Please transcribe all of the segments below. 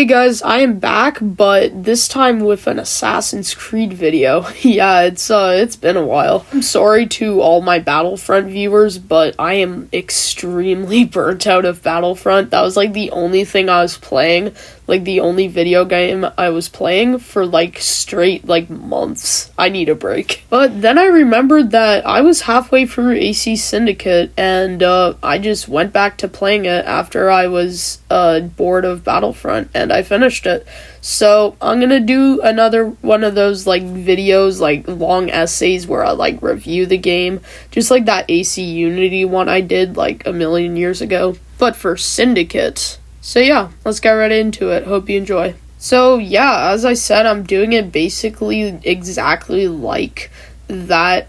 Hey guys, I am back, but this time with an Assassin's Creed video. Yeah, it's been a while. I'm sorry to all my Battlefront viewers, but I am extremely burnt out of Battlefront. That was like the only thing I was playing, like the only video game I was playing for like straight like months. I need a break. But then I remembered that I was halfway through AC Syndicate, and I just went back to playing it after I was bored of Battlefront, and I finished it. So I'm gonna do another one of those like videos, like long essays where I like review the game, just like that AC Unity one I did like a million years ago, but for Syndicate. So yeah, let's get right into it. Hope you enjoy. So yeah, as I said, I'm doing it basically exactly like that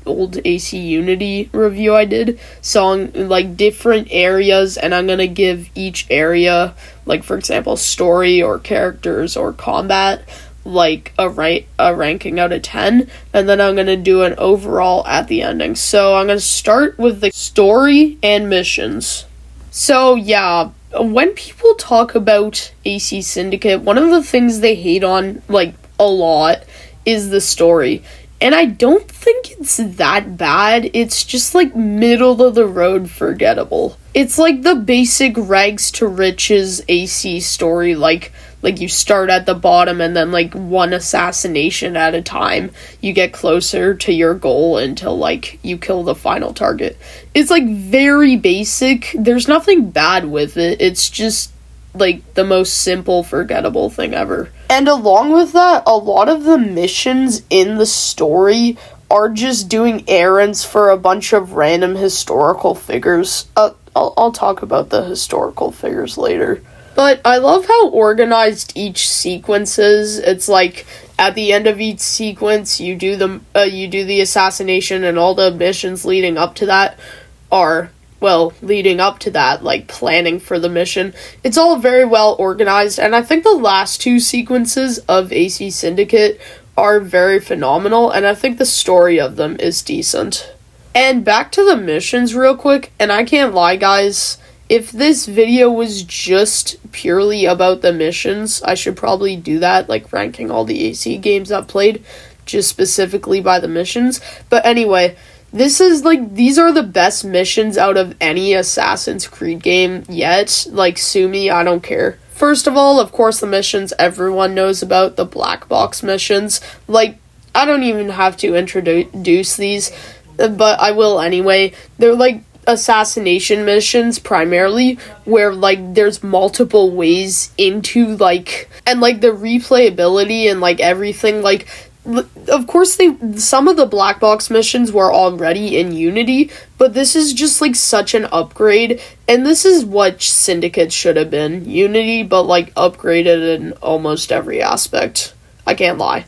old AC Unity review I did. So on like different areas, and I'm gonna give each area, like for example story or characters or combat, like a ranking out of 10, and then I'm gonna do an overall at the ending. So I'm gonna start with the story and missions. So yeah, when people talk about AC Syndicate, one of the things they hate on like a lot is the story. And I don't think it's that bad. It's just like middle of the road forgettable. It's like the basic rags to riches AC story, like you start at the bottom and then like one assassination at a time you get closer to your goal until like you kill the final target. It's like very basic. There's nothing bad with it. It's just like the most simple forgettable thing ever. And along with that, a lot of the missions in the story are just doing errands for a bunch of random historical figures. I'll talk about the historical figures later. But I love how organized each sequence is. It's like at the end of each sequence, you do the assassination, and all the missions leading up to that are, well, leading up to that, like planning for the mission. It's all very well organized, and I think the last two sequences of AC Syndicate are very phenomenal, and I think the story of them is decent. And back to the missions real quick, and I can't lie guys, if this video was just purely about the missions, I should probably do that, like ranking all the AC games I've played, just specifically by the missions. But anyway, these are the best missions out of any Assassin's Creed game yet. Like, sue me, I don't care. First of all, of course, the missions everyone knows about, the black box missions. Like, I don't even have to introduce these, but I will anyway. They're like assassination missions primarily, where like there's multiple ways into like, and like the replayability and like everything, like of course some of the black box missions were already in Unity, but this is just like such an upgrade, and this is what Syndicate should have been, Unity, but like upgraded in almost every aspect. I can't lie.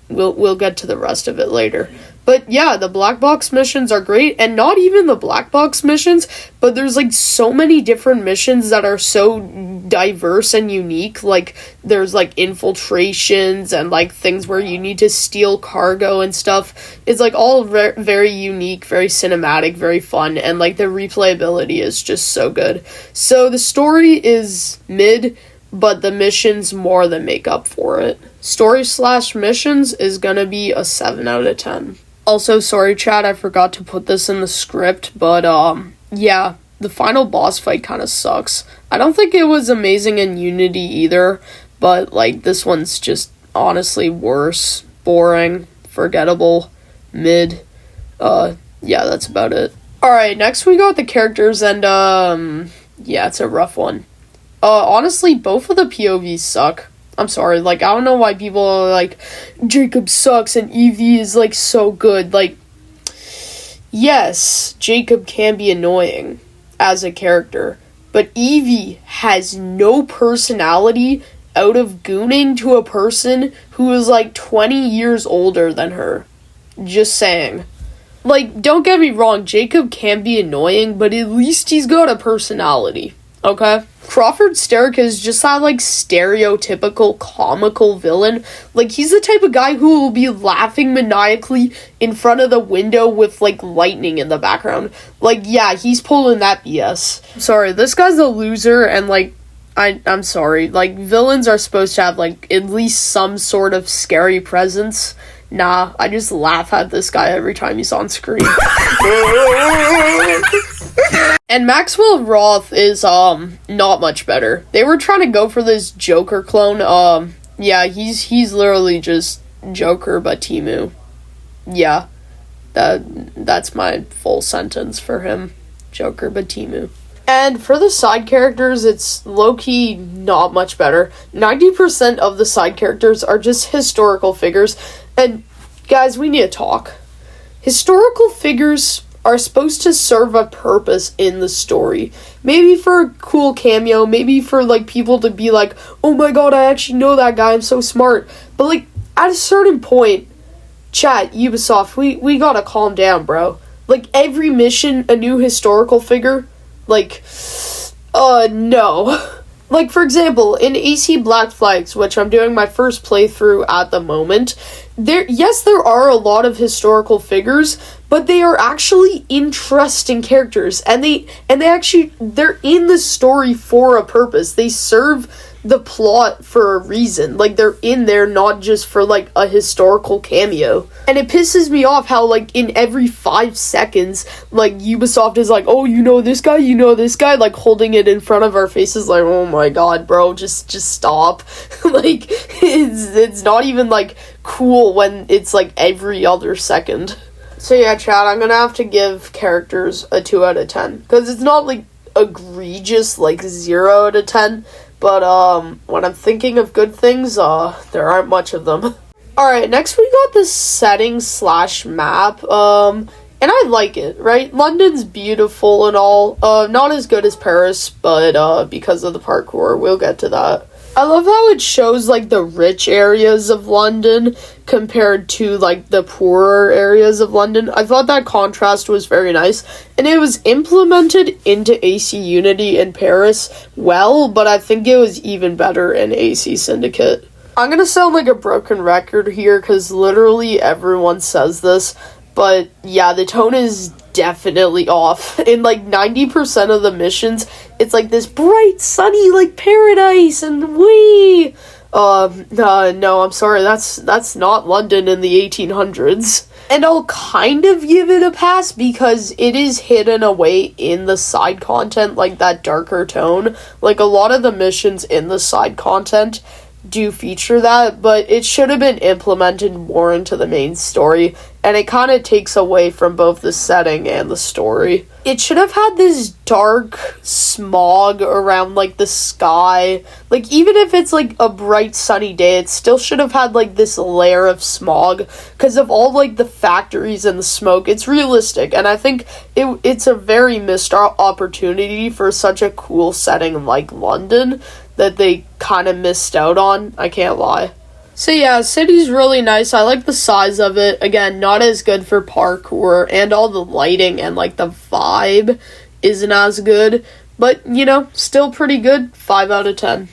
We'll get to the rest of it later. But yeah, the black box missions are great, and not even the black box missions, but there's like so many different missions that are so diverse and unique. Like there's like infiltrations and like things where you need to steal cargo and stuff. It's like all very unique, very cinematic, very fun, and like the replayability is just so good. So the story is mid, but the missions more than make up for it. Story/missions is gonna be a 7 out of 10. Also, sorry chat, I forgot to put this in the script, but yeah, the final boss fight kind of sucks. I don't think it was amazing in Unity either, but like this one's just honestly worse, boring, forgettable, mid. Yeah, that's about it. Alright, next we got the characters, and yeah, it's a rough one. Honestly, both of the POVs suck. I'm sorry, like, I don't know why people are like, Jacob sucks and Evie is, like, so good. Like, yes, Jacob can be annoying as a character, but Evie has no personality out of gooning to a person who is, like, 20 years older than her. Just saying. Like, don't get me wrong, Jacob can be annoying, but at least he's got a personality. Okay? Crawford Sterrick is just that, like, stereotypical comical villain. Like, he's the type of guy who will be laughing maniacally in front of the window with, like, lightning in the background. Like, yeah, he's pulling that BS. Sorry, this guy's a loser, and, like, I'm sorry. Like, villains are supposed to have, like, at least some sort of scary presence. Nah, I just laugh at this guy every time he's on screen. And Maxwell Roth is, not much better. They were trying to go for this Joker clone. Yeah, he's literally just Joker, but Temu. Yeah, that's my full sentence for him. Joker, but Temu. And for the side characters, it's low-key not much better. 90% of the side characters are just historical figures. And, guys, we need to talk. Historical figures are supposed to serve a purpose in the story. Maybe for a cool cameo, maybe for, like, people to be like, oh my god, I actually know that guy, I'm so smart. But, like, at a certain point, chat, Ubisoft, we gotta calm down, bro. Like, every mission, a new historical figure, like, no. Like, for example, in AC Black Flags, which I'm doing my first playthrough at the moment, there are a lot of historical figures, but they are actually interesting characters, and they're in the story for a purpose. They serve the plot for a reason. Like, they're in there not just for, like, a historical cameo. And it pisses me off how, like, in every 5 seconds, like, Ubisoft is like, oh, you know this guy, like, holding it in front of our faces, like, oh my god, bro, just stop. Like, it's not even, like, cool when it's, like, every other second. So yeah, chat, I'm gonna have to give characters a 2 out of 10. Because it's not, like, egregious, like, 0 out of 10. But, when I'm thinking of good things, there aren't much of them. Alright, next we got this setting/map, and I like it, right? London's beautiful and all, not as good as Paris, but, because of the parkour, we'll get to that. I love how it shows, like, the rich areas of London compared to, like, the poorer areas of London. I thought that contrast was very nice, and it was implemented into AC Unity in Paris well, but I think it was even better in AC Syndicate. I'm gonna sound like a broken record here, because literally everyone says this, but yeah, the tone is definitely off. In, like, 90% of the missions, it's, like, this bright, sunny, like, paradise, and no, I'm sorry, that's not London in the 1800s. And I'll kind of give it a pass, because it is hidden away in the side content, like, that darker tone. Like, a lot of the missions in the side content do feature that, but it should have been implemented more into the main story, and it kind of takes away from both the setting and the story. It should have had this dark smog around, like, the sky. Like, even if it's, like, a bright sunny day, it still should have had, like, this layer of smog, because of all, like, the factories and the smoke. It's realistic, and I think it's a very missed opportunity for such a cool setting like London that they kind of missed out on, I can't lie. So yeah, city's really nice. I like the size of it. Again, not as good for parkour, and all the lighting and, like, the vibe isn't as good, but, you know, still pretty good. 5 out of 10.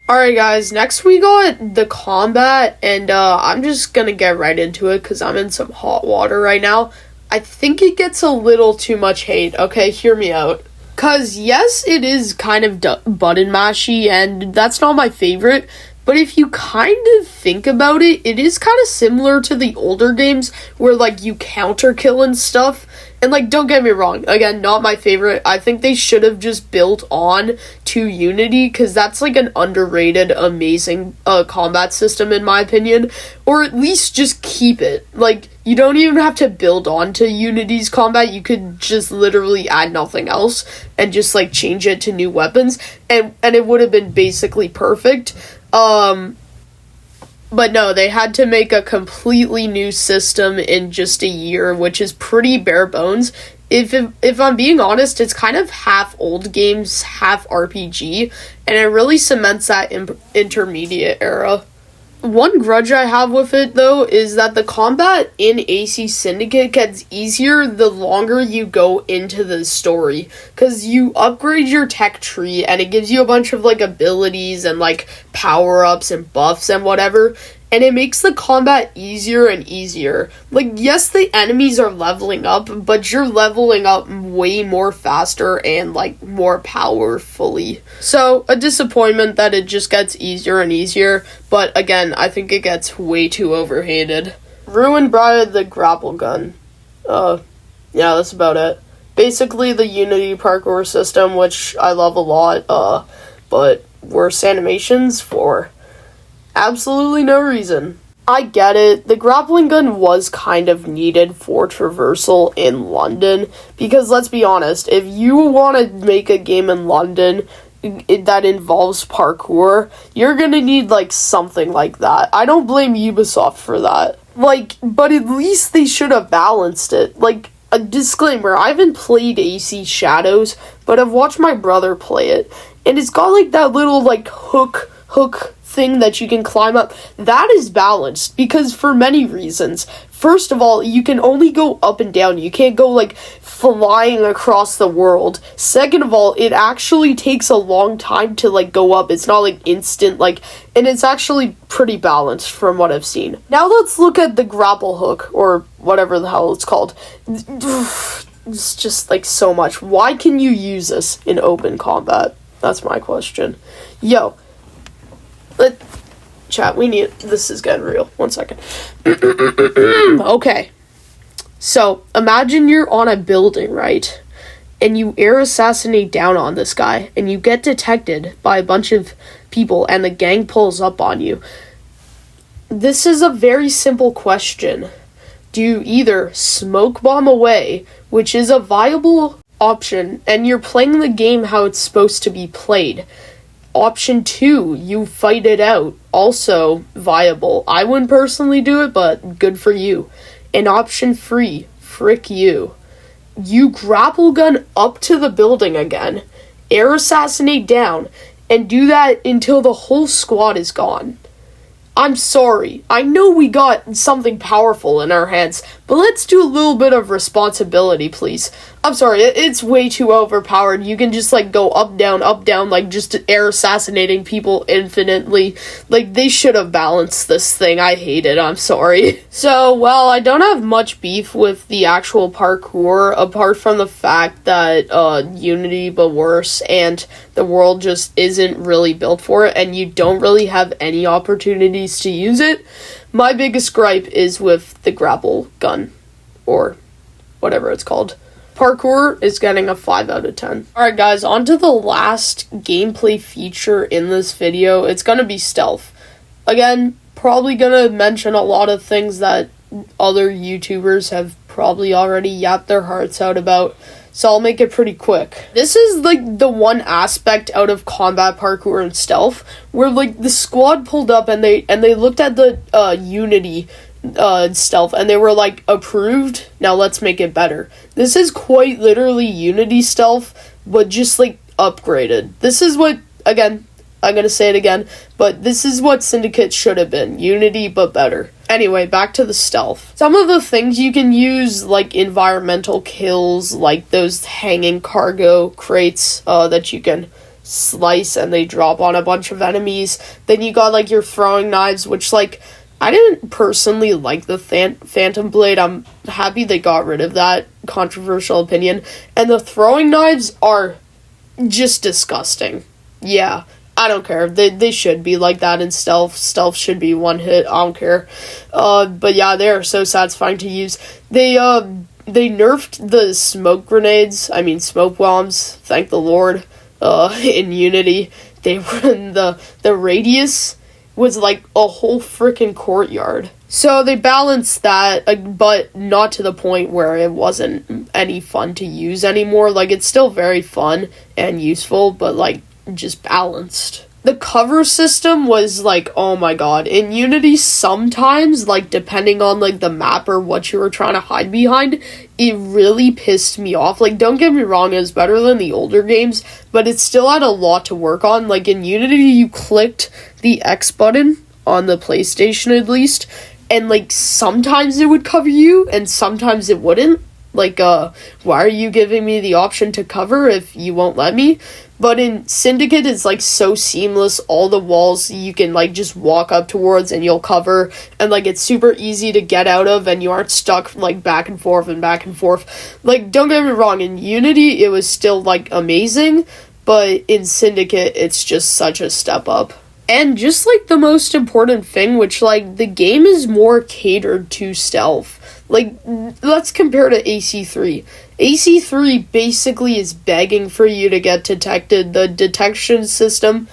Alright guys, next we got the combat, and I'm just gonna get right into it because I'm in some hot water right now. I think it gets a little too much hate. Okay, hear me out. Because, yes, it is kind of button mashy, and that's not my favorite, but if you kind of think about it, it is kind of similar to the older games, where, like, you counter kill and stuff, and, like, don't get me wrong, again, not my favorite. I think they should have just built on to Unity, because that's, like, an underrated, amazing combat system, in my opinion, or at least just keep it. Like, you don't even have to build on to Unity's combat, you could just literally add nothing else, and just, like, change it to new weapons, and it would have been basically perfect. But no, they had to make a completely new system in just a year, which is pretty bare bones. If I'm being honest, it's kind of half old games, half RPG, and it really cements that intermediate era. One grudge I have with it, though, is that the combat in AC Syndicate gets easier the longer you go into the story, because you upgrade your tech tree, and it gives you a bunch of, like, abilities and, like, power-ups and buffs and whatever, and it makes the combat easier and easier. Like, yes, the enemies are leveling up, but you're leveling up way more faster and, like, more powerfully. So, a disappointment that it just gets easier and easier, but again, I think it gets way too overhated. Ruined by the grapple gun. Yeah, that's about it. Basically, the Unity parkour system, which I love a lot, but worse animations for absolutely no reason. I get it. The grappling gun was kind of needed for traversal in London, because let's be honest, if you want to make a game in London that involves parkour, you're gonna need, like, something like that. I don't blame Ubisoft for that. Like, but at least they should have balanced it. Like, a disclaimer, I haven't played AC Shadows, but I've watched my brother play it, and it's got, like, that little, like, hook thing that you can climb up. That is balanced, because for many reasons. First of all, you can only go up and down. You can't go, like, flying across the world. Second of all, it actually takes a long time to, like, go up. It's not, like, instant, like, and it's actually pretty balanced from what I've seen. Now let's look at the grapple hook, or whatever the hell it's called. It's just, like, so much. Why can you use this in open combat? That's my question. Yo. Chat, this is getting real. 1 second. Okay. So, imagine you're on a building, right? And you air assassinate down on this guy, and you get detected by a bunch of people, and the gang pulls up on you. This is a very simple question. Do you either smoke bomb away, which is a viable option, and you're playing the game how it's supposed to be played? Option 2, you fight it out. Also viable. I wouldn't personally do it, but good for you. And option 3, frick you. You grapple gun up to the building again, air assassinate down, and do that until the whole squad is gone. I'm sorry. I know we got something powerful in our hands, but let's do a little bit of responsibility, please. I'm sorry, it's way too overpowered. You can just, like, go up, down, like, just air assassinating people infinitely. Like, they should have balanced this thing. I hate it. I'm sorry. So, well, I don't have much beef with the actual parkour, apart from the fact that, Unity, but worse, and the world just isn't really built for it, and you don't really have any opportunities to use it. My biggest gripe is with the grapple gun, or whatever it's called. Parkour is getting a 5 out of 10. Alright guys, on to the last gameplay feature in this video. It's gonna be stealth. Again, probably gonna mention a lot of things that other YouTubers have probably already yapped their hearts out about, so I'll make it pretty quick. This is, like, the one aspect out of combat parkour and stealth where, like, the squad pulled up and they looked at the Unity stealth, and they were like, approved, now let's make it better. This is quite literally Unity stealth, but just, like, upgraded. This is what, again, I'm gonna say it again, but this is what Syndicate should have been. Unity, but better. Anyway, back to the stealth. Some of the things you can use, like environmental kills, like those hanging cargo crates that you can slice and they drop on a bunch of enemies. Then you got, like, your throwing knives, which, like, I didn't personally like the Phantom Blade. I'm happy they got rid of that. Controversial opinion. And the throwing knives are just disgusting. Yeah, I don't care. They should be like that in stealth. Stealth should be one hit. I don't care. But yeah, they are so satisfying to use. They nerfed the smoke grenades. I mean, smoke bombs. Thank the Lord. In Unity, they were in the radius was like a whole freaking courtyard. So they balanced that, but not to the point where it wasn't any fun to use anymore. Like, it's still very fun and useful, but, like, just balanced. The cover system was, like, oh my god. In Unity, sometimes, like, depending on, like, the map or what you were trying to hide behind, it really pissed me off. Like, don't get me wrong, it was better than the older games, but it still had a lot to work on. Like, in Unity, you clicked the X button, on the PlayStation at least, and, like, sometimes it would cover you, and sometimes it wouldn't. Like, why are you giving me the option to cover if you won't let me? But in Syndicate, it's like so seamless. All the walls you can like just walk up towards and you'll cover, and like it's super easy to get out of, and you aren't stuck like back and forth and back and forth. Like, don't get me wrong, in Unity it was still like amazing, but in Syndicate it's just such a step up. And just like the most important thing, which like the game is more catered to stealth. Like, let's compare to AC3. AC3 basically is begging for you to get detected. The detection system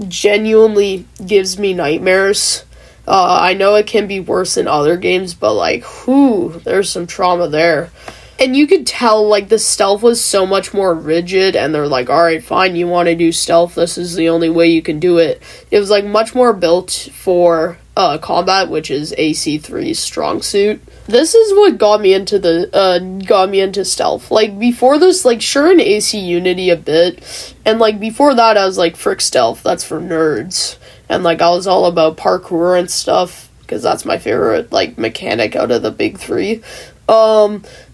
genuinely gives me nightmares. I know it can be worse in other games, but like, whew, there's some trauma there. And you could tell, like, the stealth was so much more rigid, and they're like, alright, fine, you want to do stealth, this is the only way you can do it. It was, like, much more built for combat, which is AC3's strong suit. This is what got me into stealth. Like, before this, like, sure, in AC Unity a bit, and, like, before that, I was like, frick stealth, that's for nerds. And, like, I was all about parkour and stuff, because that's my favorite, like, mechanic out of the big three.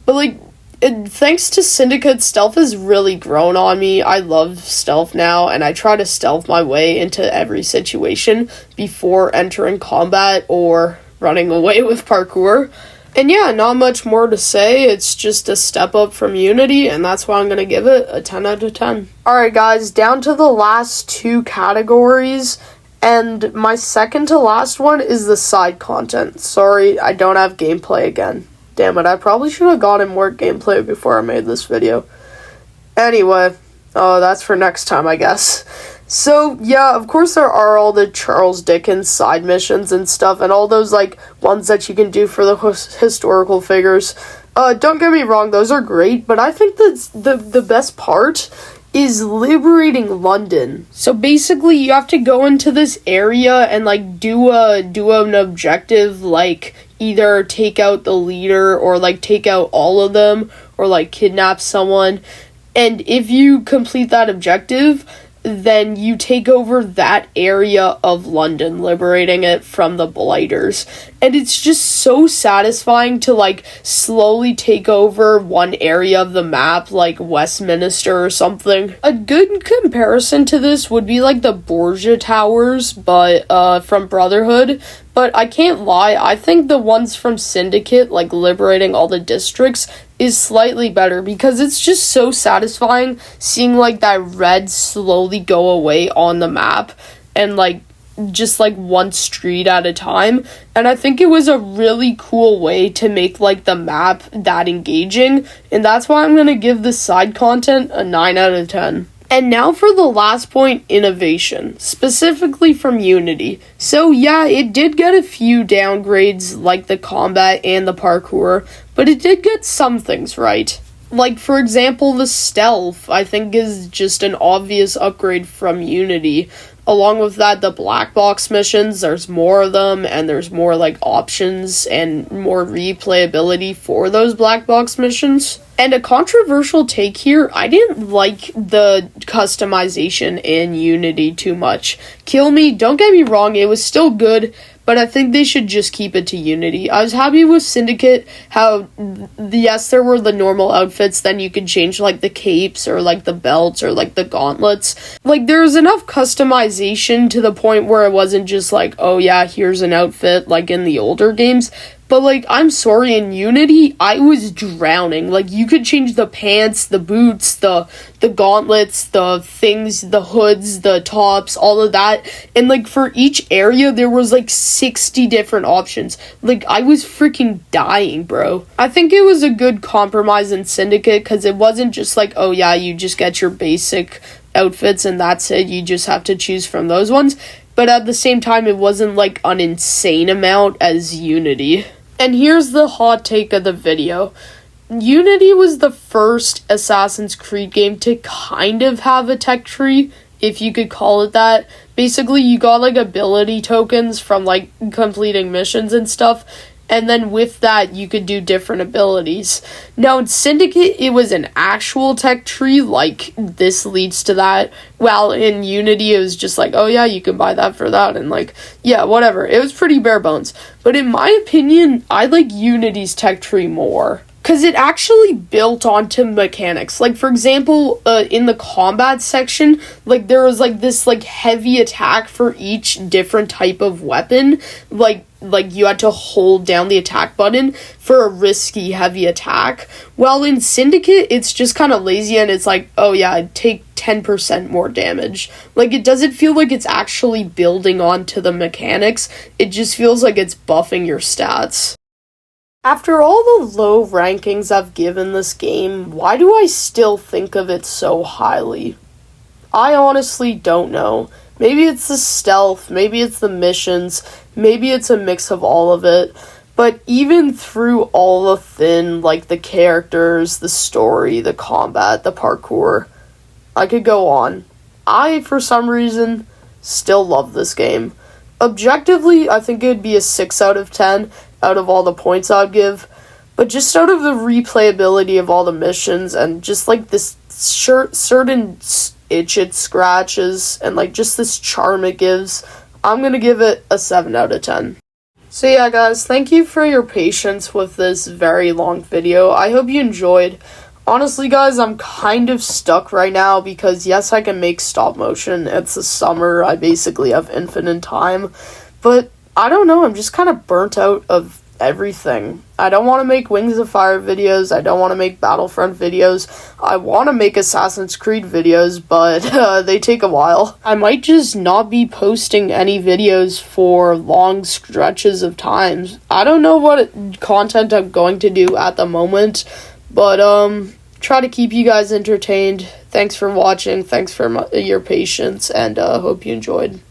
But, like, thanks to Syndicate, stealth has really grown on me. I love stealth now, and I try to stealth my way into every situation before entering combat or running away with parkour. And yeah, not much more to say. It's just a step up from Unity, and that's why I'm going to give it a 10 out of 10. Alright, guys, down to the last two categories. And my second to last one is the side content. Sorry, I don't have gameplay again. Damn it, I probably should have gotten more gameplay before I made this video. Anyway, that's for next time, I guess. So, yeah, of course there are all the Charles Dickens side missions and stuff, and all those, like, ones that you can do for the historical figures. Don't get me wrong, those are great, but I think that the best part is liberating London. So basically, you have to go into this area and, like, do an objective, like, either take out the leader or, like, take out all of them or, like, kidnap someone. And if you complete that objective, then you take over that area of London, liberating it from the Blighters. And it's just so satisfying to, like, slowly take over one area of the map, like Westminster or something. A good comparison to this would be, like, the Borgia Towers, but, from Brotherhood. But I can't lie, I think the ones from Syndicate, like liberating all the districts, is slightly better because it's just so satisfying seeing like that red slowly go away on the map and like just like one street at a time. And I think it was a really cool way to make like the map that engaging, and that's why I'm gonna give the side content a 9 out of 10. And now for the last point, innovation, specifically from Unity. So yeah, it did get a few downgrades like the combat and the parkour, but it did get some things right. Like, for example, the stealth, I think, is just an obvious upgrade from Unity. Along with that, the black box missions, there's more of them, and there's more, like, options and more replayability for those black box missions. And a controversial take here, I didn't like the customization in Unity too much. Kill me, don't get me wrong, it was still good, but I think they should just keep it to Unity. I was happy with Syndicate, how, yes, there were the normal outfits, then you could change, like, the capes, or, like, the belts, or, like, the gauntlets. Like, there was enough customization to the point where it wasn't just like, oh yeah, here's an outfit, like in the older games. But, like, I'm sorry, in Unity, I was drowning. Like, you could change the pants, the boots, the gauntlets, the things, the hoods, the tops, all of that. And, like, for each area, there was, like, 60 different options. Like, I was freaking dying, bro. I think it was a good compromise in Syndicate, because it wasn't just like, oh, yeah, you just get your basic outfits, and that's it. You just have to choose from those ones. But at the same time, it wasn't, like, an insane amount as Unity. And here's the hot take of the video. Unity was the first Assassin's Creed game to kind of have a tech tree, if you could call it that. Basically, you got, like, ability tokens from, like, completing missions and stuff, and then with that, you could do different abilities. Now, in Syndicate, it was an actual tech tree, like, this leads to that. While in Unity, it was just like, oh yeah, you can buy that for that, and like, yeah, whatever. It was pretty bare bones. But in my opinion, I like Unity's tech tree more. because it actually built onto mechanics. Like, for example, in the combat section, like, there was, like, this, like, heavy attack for each different type of weapon. Like, you had to hold down the attack button for a risky heavy attack. While in Syndicate, it's just kind of lazy, and it's like, oh yeah, take 10% more damage. Like, it doesn't feel like it's actually building onto the mechanics. It just feels like it's buffing your stats. After all the low rankings I've given this game, why do I still think of it so highly? I honestly don't know. Maybe it's the stealth, maybe it's the missions, maybe it's a mix of all of it. But even through all the thin, like the characters, the story, the combat, the parkour, I could go on. I, for some reason, still love this game. Objectively, I think it'd be a 6 out of 10 out of all the points I'd give. But just out of the replayability of all the missions and just like this certain itch it scratches and like just this charm it gives, I'm gonna give it a 7 out of 10. So yeah, guys, thank you for your patience with this very long video. I hope you enjoyed. Honestly, guys, I'm kind of stuck right now because yes, I can make stop motion. It's the summer. I basically have infinite time. But I don't know, I'm just kind of burnt out of everything. I don't want to make Wings of Fire videos. I don't want to make Battlefront videos. I want to make Assassin's Creed videos, but they take a while. I might just not be posting any videos for long stretches of time. I don't know what content I'm going to do at the moment, but try to keep you guys entertained. Thanks for watching. Thanks for your patience, and hope you enjoyed.